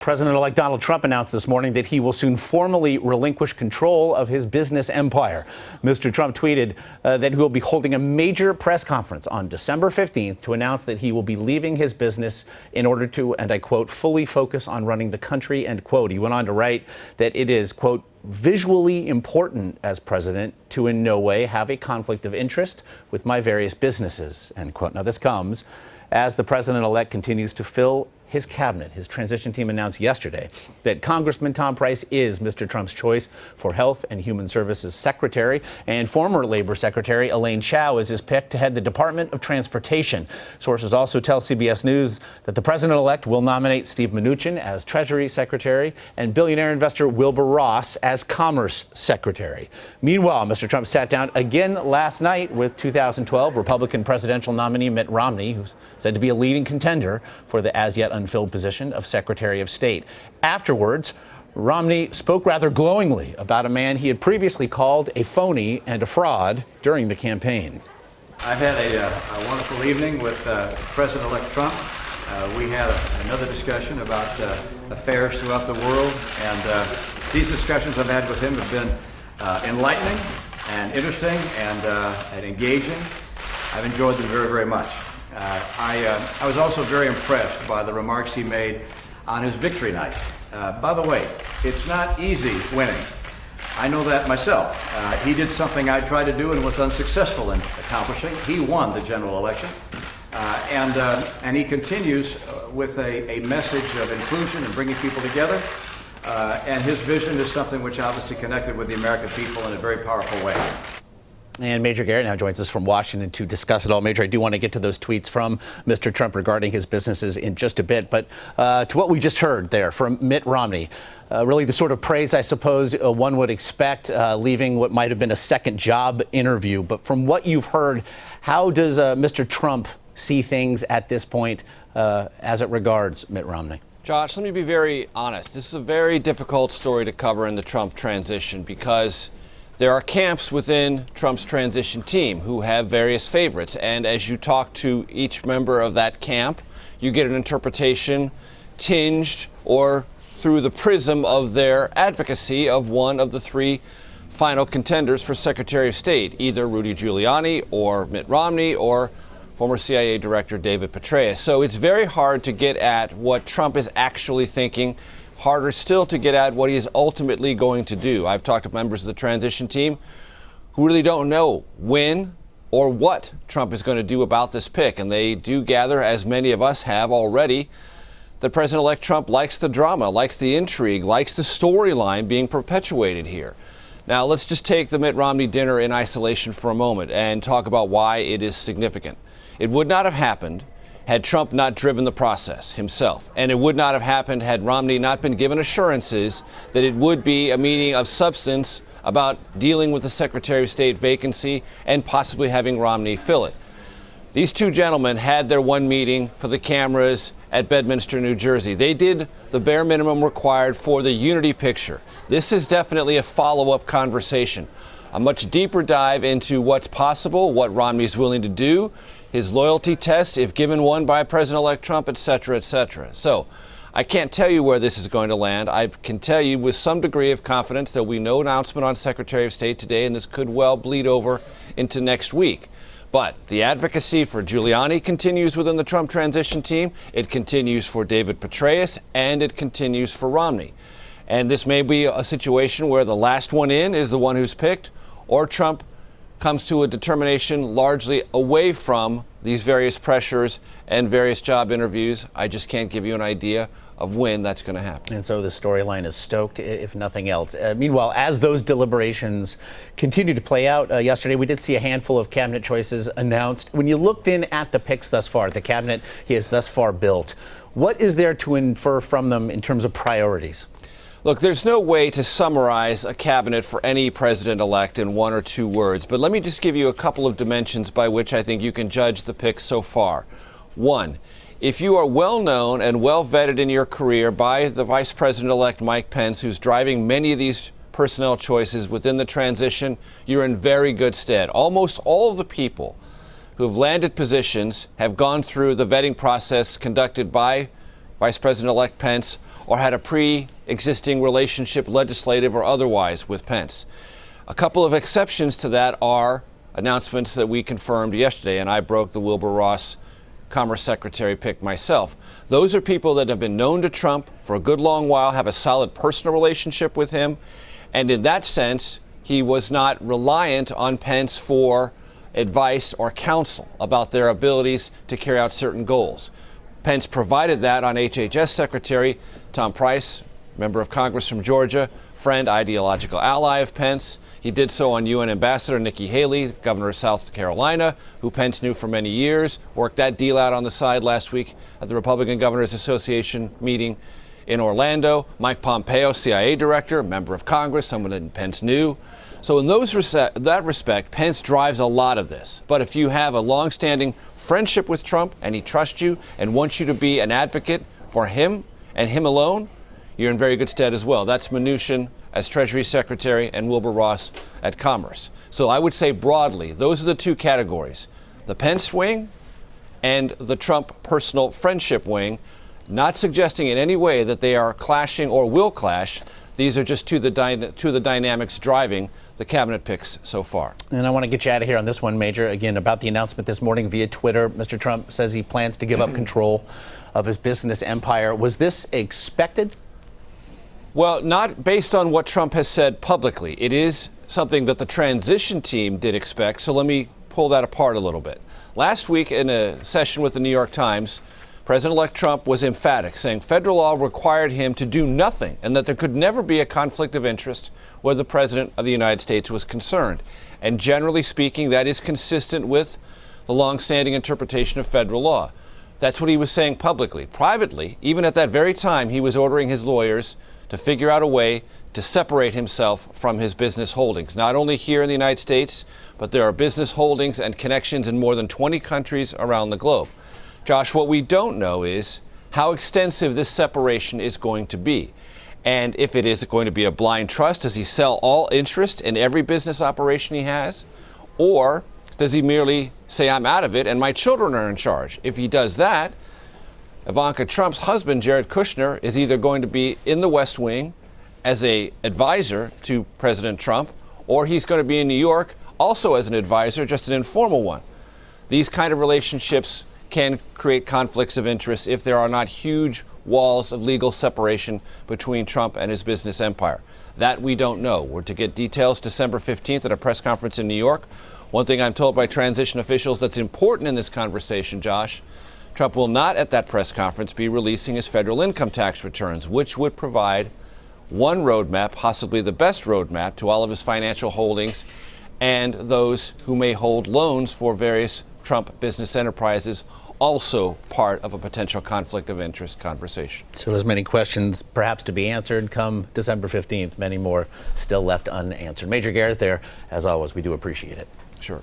President-elect Donald Trump announced this morning that he will soon formally relinquish control of his business empire. Mr. Trump tweeted that he will be holding a major press conference on December 15th to announce that he will be leaving his business in order to, and I quote, fully focus on running the country, end quote. He went on to write that it is, quote, visually important as president to in no way have a conflict of interest with my various businesses, end quote. Now, this comes as the president-elect continues to fill his cabinet. His transition team announced yesterday that Congressman Tom Price is Mr. Trump's choice for Health and Human Services Secretary, and former Labor Secretary Elaine Chao is his pick to head the Department of Transportation. Sources also tell CBS News that the president-elect will nominate Steve Mnuchin as Treasury Secretary and billionaire investor Wilbur Ross as Commerce Secretary. Meanwhile, Mr. Trump sat down again last night with 2012 Republican presidential nominee Mitt Romney, who's said to be a leading contender for the as-yet unfilled position of Secretary of State. Afterwards, Romney spoke rather glowingly about a man he had previously called a phony and a fraud during the campaign. I've had a wonderful evening with President-elect Trump. We had another discussion about affairs throughout the world, and these discussions I've had with him have been enlightening and interesting and engaging. I've enjoyed them very, very much. I was also very impressed by the remarks he made on his victory night. By the way, it's not easy winning. I know that myself. He did something I tried to do and was unsuccessful in accomplishing. He won the general election. And he continues with a message of inclusion and bringing people together. And his vision is something which obviously connected with the American people in a very powerful way. And Major Garrett now joins us from Washington to discuss it all. Major, I do want to get to those tweets from Mr. Trump regarding his businesses in just a bit. But to what we just heard there from Mitt Romney, really the sort of praise, I suppose, one would expect, leaving what might have been a second job interview. But from what you've heard, how does Mr. Trump see things at this point as it regards Mitt Romney? Josh, let me be very honest. This is a very difficult story to cover in the Trump transition because there are camps within Trump's transition team who have various favorites. And as you talk to each member of that camp, you get an interpretation tinged or through the prism of their advocacy of one of the three final contenders for Secretary of State, either Rudy Giuliani or Mitt Romney or former CIA Director David Petraeus. So it's very hard to get at what Trump is actually thinking. Harder still to get at what he is ultimately going to do. I've talked to members of the transition team who really don't know when or what Trump is going to do about this pick. And they do gather, as many of us have already, that President-elect Trump likes the drama, likes the intrigue, likes the storyline being perpetuated here. Now, let's just take the Mitt Romney dinner in isolation for a moment and talk about why it is significant. It would not have happened had Trump not driven the process himself. And it would not have happened had Romney not been given assurances that it would be a meeting of substance about dealing with the Secretary of State vacancy and possibly having Romney fill it. These two gentlemen had their one meeting for the cameras at Bedminster, New Jersey. They did the bare minimum required for the unity picture. This is definitely a follow-up conversation, a much deeper dive into what's possible, what Romney's willing to do, his loyalty test, if given one by President-elect Trump, et cetera, et cetera. So I can't tell you where this is going to land. I can tell you with some degree of confidence there'll be no announcement on Secretary of State today, and this could well bleed over into next week. But the advocacy for Giuliani continues within the Trump transition team. It continues for David Petraeus, and it continues for Romney. And this may be a situation where the last one in is the one who's picked, or Trump comes to a determination largely away from these various pressures and various job interviews. I just can't give you an idea of when that's going to happen. And so the storyline is stoked, if nothing else. Meanwhile, as those deliberations continue to play out, yesterday we did see a handful of cabinet choices announced. When you looked in at the picks thus far, the cabinet he has thus far built, what is there to infer from them in terms of priorities? Look, there's no way to summarize a cabinet for any president-elect in one or two words, but let me just give you a couple of dimensions by which I think you can judge the picks so far. One, if you are well-known and well-vetted in your career by the Vice President-elect Mike Pence, who's driving many of these personnel choices within the transition, you're in very good stead. Almost all of the people who have landed positions have gone through the vetting process conducted by Vice President-elect Pence or had a pre-existing relationship, legislative or otherwise, with Pence. A couple of exceptions to that are announcements that we confirmed yesterday, and I broke the Wilbur Ross Commerce Secretary pick myself. Those are people that have been known to Trump for a good long while, have a solid personal relationship with him, and in that sense, he was not reliant on Pence for advice or counsel about their abilities to carry out certain goals. Pence provided that on HHS Secretary Tom Price, member of Congress from Georgia, friend, ideological ally of Pence. He did so on UN Ambassador Nikki Haley, governor of South Carolina, who Pence knew for many years, worked that deal out on the side last week at the Republican Governors Association meeting in Orlando. Mike Pompeo, CIA director, member of Congress, someone that Pence knew. So in that respect, Pence drives a lot of this. But if you have a longstanding friendship with Trump and he trusts you and wants you to be an advocate for him and him alone, you're in very good stead as well. That's Mnuchin as Treasury Secretary and Wilbur Ross at Commerce. So I would say broadly, those are the two categories, the Pence wing and the Trump personal friendship wing, not suggesting in any way that they are clashing or will clash. These are just two of the dynamics driving the cabinet picks so far. And I want to get you out of here on this one, Major. Again, about the announcement this morning via Twitter, Mr. Trump says he plans to give up control of his business empire. Was this expected? Well, not based on what Trump has said publicly. It is something that the transition team did expect, so let me pull that apart a little bit. Last week in a session with the New York Times, President-elect Trump was emphatic, saying federal law required him to do nothing and that there could never be a conflict of interest where the President of the United States was concerned. And generally speaking, that is consistent with the longstanding interpretation of federal law. That's what he was saying publicly. Privately, even at that very time, he was ordering his lawyers to figure out a way to separate himself from his business holdings, not only here in the United States, but there are business holdings and connections in more than 20 countries around the globe. Josh, what we don't know is how extensive this separation is going to be. And if it is going to be a blind trust, does he sell all interest in every business operation he has? Or does he merely say, I'm out of it and my children are in charge? If he does that, Ivanka Trump's husband, Jared Kushner, is either going to be in the West Wing as an advisor to President Trump, or he's going to be in New York also as an advisor, just an informal one. These kind of relationships can create conflicts of interest if there are not huge walls of legal separation between Trump and his business empire. That we don't know. We're to get details December 15th at a press conference in New York. One thing I'm told by transition officials that's important in this conversation, Josh, Trump will not at that press conference be releasing his federal income tax returns, which would provide one roadmap, possibly the best roadmap, to all of his financial holdings and those who may hold loans for various Trump business enterprises, also part of a potential conflict of interest conversation. So as many questions perhaps to be answered come December 15th, many more still left unanswered. Major Garrett there, as always, we do appreciate it. Sure.